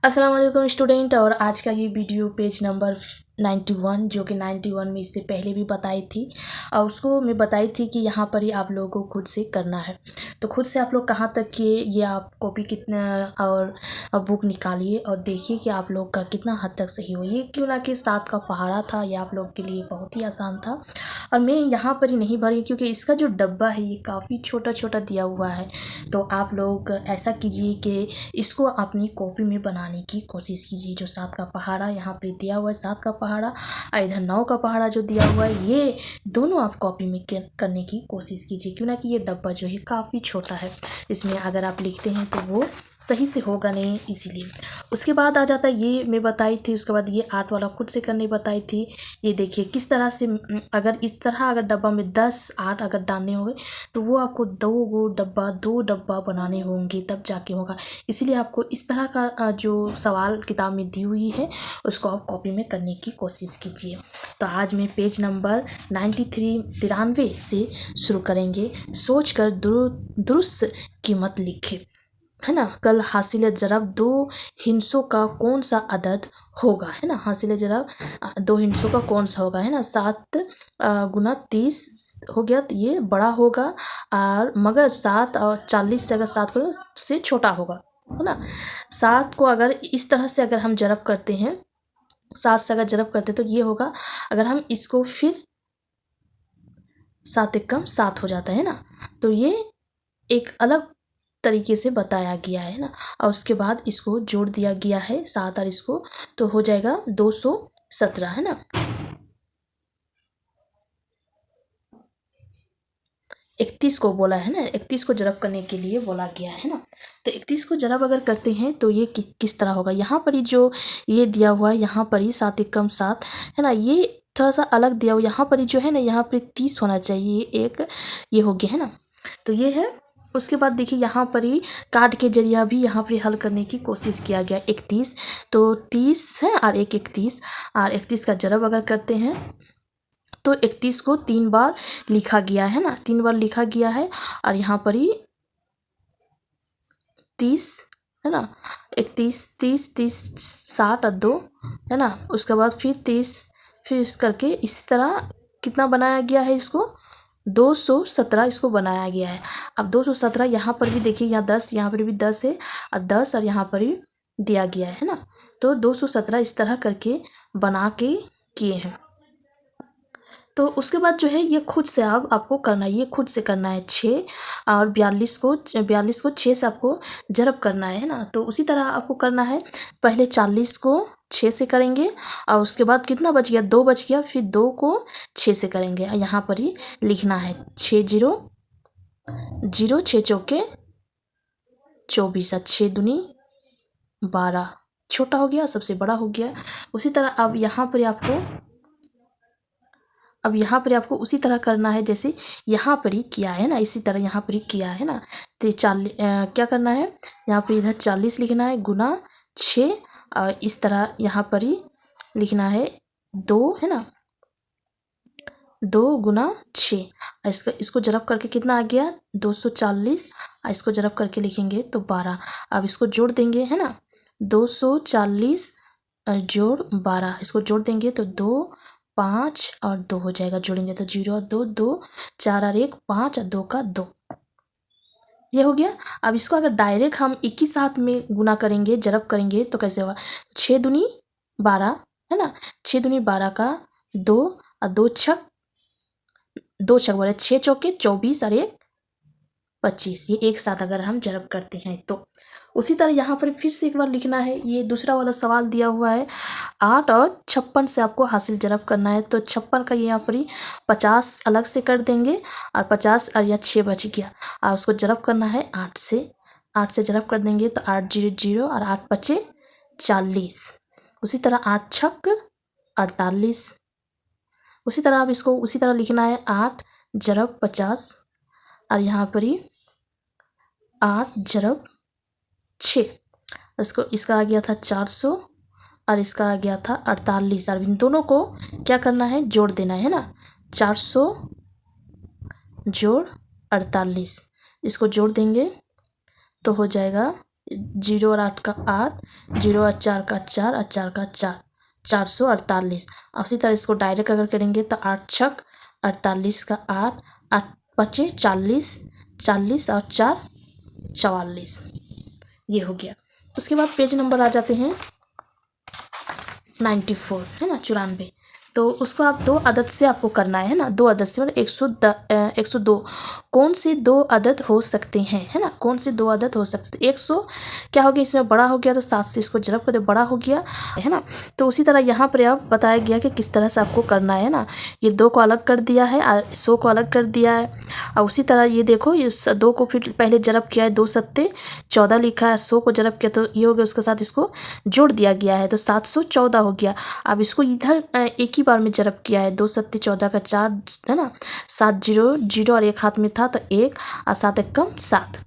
अस्सलाम वालेकुम स्टूडेंट। और आज का ये वीडियो पेज नंबर 91 जो कि 91 में इससे पहले भी बताई थी और उसको मैं बताई थी कि यहाँ पर ही आप लोगों को खुद से करना है। तो खुद से आप लोग कहाँ तक किए ये आप कॉपी कितना और बुक निकालिए और देखिए कि आप लोग का कितना हद तक सही हो। ये क्यों ना कि 7 का पहाड़ा था, ये आप लोग के लिए बहुत ही आसान था और मैं यहाँ पर ही नहीं भरी क्योंकि इसका जो डब्बा है ये काफ़ी छोटा छोटा दिया हुआ है। तो आप लोग ऐसा कीजिए कि इसको अपनी कॉपी में बनाने की कोशिश कीजिए। जो 7 का पहाड़ा यहाँ पे दिया हुआ है, 7 का पहाड़ा और इधर 9 का पहाड़ा जो दिया हुआ है, ये दोनों आप कॉपी में करने की कोशिश कीजिए क्यों ना कि ये डब्बा जो है काफ़ी छोटा है। इसमें अगर आप लिखते हैं तो वो सही से होगा नहीं, इसीलिए। उसके बाद आ जाता है ये मैं बताई थी। उसके बाद ये 8 वाला खुद से करने बताई थी। ये देखिए किस तरह से अगर इस तरह अगर डब्बा में 10 8 अगर डालने होंगे तो वो आपको दो डब्बा बनाने होंगे तब जाके होगा। इसीलिए आपको इस तरह का जो सवाल किताब में दी हुई है उसको आप कॉपी में करने की कोशिश कीजिए। तो आज मैं पेज नंबर 93 से शुरू करेंगे। सोच कर दुरुस्त कीमत लिखे, है ना। कल हासिल ज़रब 2 हिस्सों का कौन सा अदद होगा, है ना। हासिल ज़रब 2 हिस्सों का कौन सा होगा, है ना। 7 गुना 30 हो गया तो ये बड़ा होगा और मगर 7 और 40 से अगर 7 को से छोटा होगा, है ना। 7 को अगर इस तरह से अगर हम ज़रब करते हैं, 7 से अगर ज़रब करते हैं तो ये होगा। अगर हम इसको फिर 7 एकम 7 हो जाता है ना, तो ये एक अलग तरीके से बताया गया है ना। और उसके बाद इसको जोड़ दिया गया है 7 और इसको, तो हो जाएगा 217, है ना। 31 को बोला है ना, 31 को जरब करने के लिए बोला गया है ना। तो 31 को जरब अगर करते हैं तो ये किस तरह होगा। यहाँ पर ही जो ये दिया हुआ है, यहाँ पर ही 7 एकम 7, है ना। ये थोड़ा सा अलग दिया हुआ, यहाँ पर ही जो है ना, यहाँ पर 30 होना चाहिए, एक ये हो गया, है ना। तो ये है। उसके बाद देखिए यहाँ पर ही कार्ड के जरिया भी यहाँ पर हल करने की कोशिश किया गया। 31 तो 30 है और 31 और 31 का जरब अगर करते हैं तो 31 को 3 बार लिखा गया है ना, 3 बार लिखा गया है। और यहाँ पर ही 30, है ना। 31 30 30 60 और 2, है ना। उसके बाद फिर 30, फिर इस करके इसी तरह कितना बनाया गया है, इसको 217 इसको बनाया गया है। अब 217 यहाँ पर भी देखिए, यहाँ 10, यहाँ पर भी 10 है और 10 और यहाँ पर भी दिया गया है ना। तो 217 इस तरह करके बना के किए हैं। तो उसके बाद जो है ये खुद से अब आपको करना है, ये खुद से करना है। 6 और 42 को 6 से आपको जरब करना है ना। तो उसी तरह आपको करना है। पहले 40 को 6 से करेंगे और उसके बाद कितना बच गया, 2 बच गया, फिर 2 को 6 से करेंगे और यहाँ पर ही लिखना है 6 0 0 6 चौके 24 और 6 दूनी 12, छोटा हो गया सबसे बड़ा हो गया। उसी तरह अब यहाँ पर आपको उसी तरह करना है जैसे यहाँ पर ही किया है ना, इसी तरह यहाँ पर ही किया है ना। तो 40 क्या करना है, यहाँ पर इधर 40 लिखना है गुना 6 और इस तरह यहाँ पर ही लिखना है 2, है ना। 2 गुना 6, इसको जरब करके कितना आ गया 240 और इसको जरब करके लिखेंगे तो 12। अब इसको जोड़ देंगे, है ना। 240 जोड़ 12, इसको जोड़ देंगे तो 2 5 और 2 हो जाएगा। जोड़ेंगे तो 0 और 2 2 4 और 1 5 और 2 का 2, ये हो गया। अब इसको अगर डायरेक्ट हम एक ही साथ में गुना करेंगे, जरब करेंगे तो कैसे होगा। 6 दूनी 12, है ना। 6 दूनी 12 का 2 और 2 छक बोले 6 चौके 24 और 1 25, ये एक साथ अगर हम जरब करते हैं तो। उसी तरह यहाँ पर फिर से एक बार लिखना है। ये दूसरा वाला सवाल दिया हुआ है 8 और 56 से आपको हासिल जरब करना है। तो 56 का यहाँ पर ही 50 अलग से कर देंगे और 50 और यह 6 बच गया और उसको जरब करना है 8 से जरब कर देंगे तो 8 0 0 और 8 5 40। उसी तरह 8 छक 48। उसी तरह अब इसको उसी तरह लिखना है 8 जरब 50 और यहाँ पर ही 8 जरब 6, इसका आ गया था 400 और इसका आ गया था 48। और इन दोनों को क्या करना है, जोड़ देना है ना। 400 जोड़ 48, इसको जोड़ देंगे तो हो जाएगा जीरो और 8 का 8, जीरो और 4 का 4 और 4 का 4, 448। उसी तरह इसको डायरेक्ट अगर करेंगे तो 8 छक 48 का 8, 8 पचे 40, 40 और 4 44। ये हो गया। उसके बाद पेज नंबर आ जाते हैं 94, है ना, 94। तो उसको आप दो अदद से आपको करना है ना, दो अदद से मतलब 102। कौन से दो अदद हो सकते हैं, है ना, कौन से दो अदद हो सकते हैं। 100 क्या हो गया, इसमें बड़ा हो गया तो 7 से इसको जरब कर दे, बड़ा हो गया, है ना। तो उसी तरह यहाँ पर आप बताया गया कि किस तरह से आपको करना है ना। ये 2 को अलग कर दिया है और 100 को अलग कर दिया है। और उसी तरह ये देखो, इस 2 को फिर पहले जरब किया है, 2 सत्ते 14 लिखा है, 100 को जरब किया तो ये हो गया, उसके साथ इसको जोड़ दिया गया है तो 714 हो गया। अब इसको इधर एक ही बार में जरब किया है, 2 सत्ते 14 का 4, है ना, 7 जीरो जीरो और एक हाथ में था तो 1 और 7 एक कम 7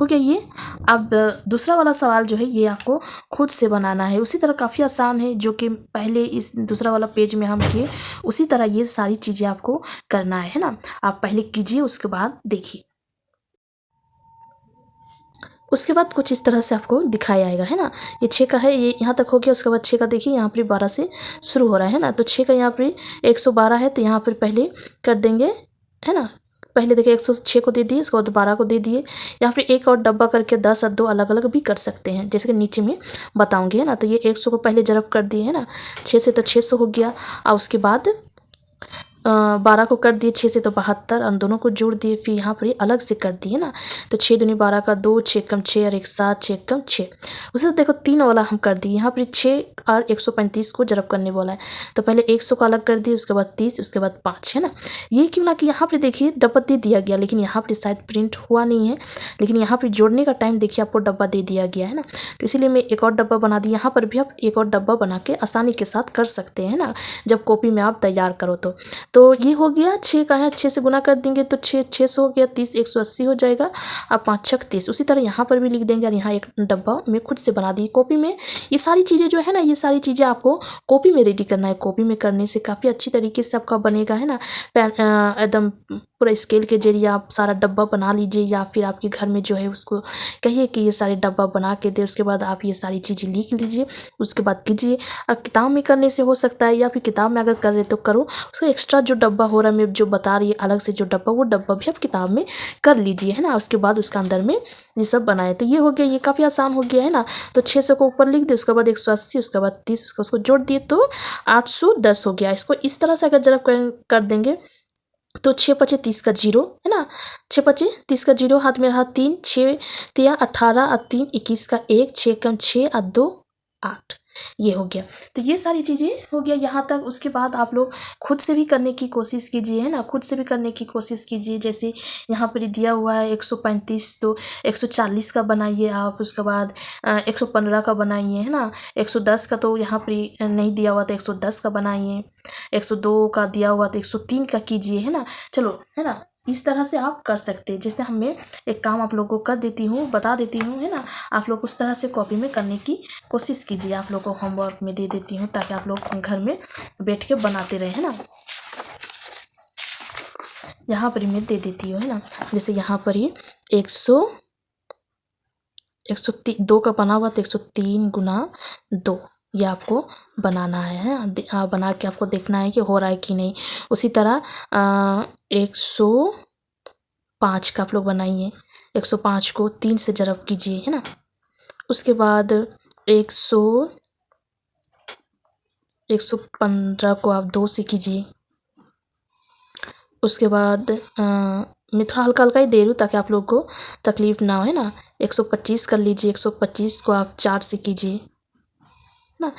हो गया ये। अब दूसरा वाला सवाल जो है ये आपको खुद से बनाना है। उसी तरह काफ़ी आसान है, जो कि पहले इस दूसरा वाला पेज में हम किए, उसी तरह ये सारी चीज़ें आपको करना है ना। आप पहले कीजिए, उसके बाद देखिए। उसके बाद कुछ इस तरह से आपको दिखाया आएगा, है ना। ये 6 का है, ये यहाँ तक हो गया। उसके बाद 6 का देखिए, यहाँ पर 12 से शुरू हो रहा है ना, तो 6 का यहाँ पर 112 है तो यहाँ पर पहले कर देंगे, है ना। पहले देखिए 106 को दे दिए, उसके बाद 12 को दे दिए। यहाँ पर एक और डब्बा करके 10 और 2 अलग अलग भी कर सकते हैं, जैसे कि नीचे में बताऊँगी, है ना। तो ये 100 को पहले जरब कर दिए, है ना, 6 से तो 600 हो गया। और उसके बाद 12 को कर दिए 6 से तो 72 और दोनों को जोड़ दिए, फिर यहाँ पर ये अलग से कर दिए ना। तो 6 दूनी 12 का 2, 6 कम 6 और 1 7, 6 कम 6। उसे देखो 3 वाला हम कर दिए, यहाँ पर 6 और 135 को जरब करने वाला है। तो पहले 100 का अलग कर दिए, उसके बाद 30, उसके बाद 5, है ना। ये क्यों ना कि यहाँ पर देखिए डब्बा दे दिया गया, लेकिन यहाँ पर शायद प्रिंट हुआ नहीं है, लेकिन यहाँ पर जोड़ने का टाइम देखिए आपको डब्बा दे दिया गया है ना। तो इसीलिए मैं एक और डब्बा बना दी। यहाँ पर भी आप एक और डब्बा बना के आसानी के साथ कर सकते हैं ना, जब कॉपी में आप तैयार करो तो ये हो गया। 6 का है, 6 से गुना कर देंगे तो 600 हो गया, 30 180 हो जाएगा। अब 5 छक 30। उसी तरह यहाँ पर भी लिख देंगे और यहाँ एक डब्बा मैं खुद से बना दी कॉपी में। ये सारी चीज़ें जो है ना, ये सारी चीज़ें आपको कॉपी में रेडी करना है। कॉपी में करने से काफ़ी अच्छी तरीके से आपका बनेगा, है ना। एकदम पूरा स्केल के जरिए आप सारा डब्बा बना लीजिए, या फिर आपके घर में जो है उसको कहिए कि ये सारे डब्बा बना के दे। उसके बाद आप ये सारी चीज़ें लिख लीजिए, उसके बाद कीजिए। और किताब में करने से हो सकता है, या फिर किताब में अगर कर रहे तो करो, उसका एक्स्ट्रा जो डब्बा हो रहा है मैं जो बता रही है अलग से जो डब्बा, वो डब्बा भी आप किताब में कर लीजिए, है ना। उसके बाद उसके अंदर में ये सब बनाए। तो ये हो गया, ये काफ़ी आसान हो गया, है ना। तो 600 को ऊपर लिख दिए, उसके बाद 180, उसके बाद 30, उसको जोड़ दिए तो 810 हो गया। इसको इस तरह से अगर जरा कर देंगे तो 6 पचे 30 का 0, है ना, 6 पचे 30 का 0, हाथ में रहा 3, 6 तिया 18 और 3 21 का 1, 6 कम 6 और 2 8। ये हो गया। तो ये सारी चीज़ें हो गया यहाँ तक। उसके बाद आप लोग खुद से भी करने की कोशिश कीजिए, है ना, खुद से भी करने की कोशिश कीजिए। जैसे यहाँ पर दिया हुआ है 135, तो 140 का बनाइए आप। उसके बाद 115 का बनाइए, है ना। 110 का तो यहाँ पर नहीं दिया हुआ, तो 110 का बनाइए। 102 का दिया हुआ तो 103 का कीजिए, है ना। चलो, है ना, इस तरह से आप कर सकते हैं। जैसे हमें एक काम आप लोगों को कर देती हूँ, बता देती हूँ, है ना। आप लोग उस तरह से कॉपी में करने की कोशिश कीजिए। आप लोग को होमवर्क में दे देती हूँ, ताकि आप लोग घर में बैठ के बनाते रहे, है ना। यहाँ पर मैं दे देती हूँ, है ना। जैसे यहाँ पर ही 102 का बना हुआ तो 103 गुना 2 ये आपको बनाना है। बना के आपको देखना है कि हो रहा है कि नहीं। उसी तरह 105 का आप लोग बनाइए। 105 को 3 से जरब कीजिए, है ना। उसके बाद 115 को आप 2 से कीजिए। उसके बाद मैं थोड़ा हल्का हल्का ही दे रही हूँ ताकि आप लोग को तकलीफ़ ना हो, है ना। 125 कर लीजिए। 125 को आप 4 से कीजिए ना।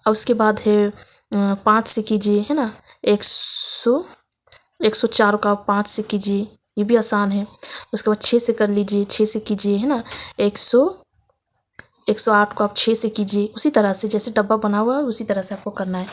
और उसके बाद है 5 से कीजिए, है ना। 104 का आप 5 से कीजिए, ये भी आसान है। उसके बाद 6 से कर लीजिए, 6 से कीजिए, है ना। 108 को आप 6 से कीजिए, उसी तरह से जैसे डब्बा बना हुआ है उसी तरह से आपको करना है।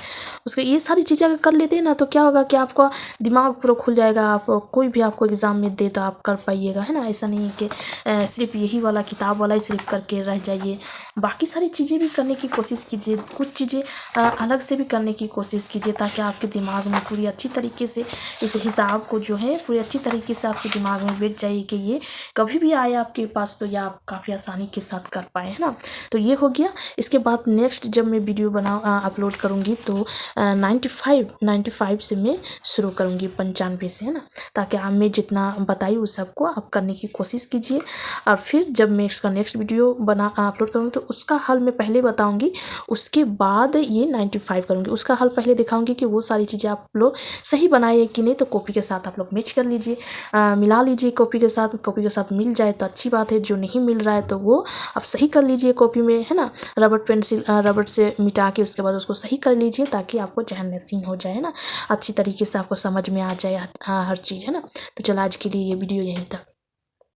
उसके ये सारी चीज़ें अगर कर लेते हैं ना तो क्या होगा कि आपका दिमाग पूरा खुल जाएगा। आप कोई भी आपको एग्ज़ाम में दे तो आप कर पाइएगा, है ना। ऐसा नहीं है कि सिर्फ यही वाला किताब वाला ही सिर्फ करके रह जाइए। बाकी सारी चीज़ें भी करने की कोशिश कीजिए, कुछ चीज़ें अलग से भी करने की कोशिश कीजिए, ताकि आपके दिमाग में पूरी अच्छी तरीके से इस हिसाब को जो है पूरी अच्छी तरीके से आपके दिमाग में बैठ जाए कि ये कभी भी आए आपके पास तो या आप काफ़ी आसानी के साथ कर पाए, है ना। तो ये हो गया। इसके बाद नेक्स्ट जब मैं वीडियो अपलोड करूँगी तो 95 से मैं शुरू करूँगी, 95 से, है ना। ताकि आप मैं जितना बताई उस सबको आप करने की कोशिश कीजिए। और फिर जब मैं इसका नेक्स्ट वीडियो अपलोड करूँगी तो उसका हल मैं पहले बताऊँगी, उसके बाद ये 95 करूँगी। उसका हल पहले दिखाऊँगी कि वो सारी चीज़ें आप लोग सही बनाए कि नहीं। तो कॉपी के साथ आप लोग मैच कर लीजिए, मिला लीजिए कॉपी के साथ मिल जाए तो अच्छी बात है। जो नहीं मिल रहा है तो वो आप सही कर लीजिए कॉपी में, है ना। रबड़ से मिटा के उसके बाद उसको सही कर लीजिए, ताकि आपको जहन नशीन हो जाए, ना अच्छी तरीके से आपको समझ में आ जाए हर चीज़, है ना। तो चलो आज के लिए ये वीडियो यहीं तक।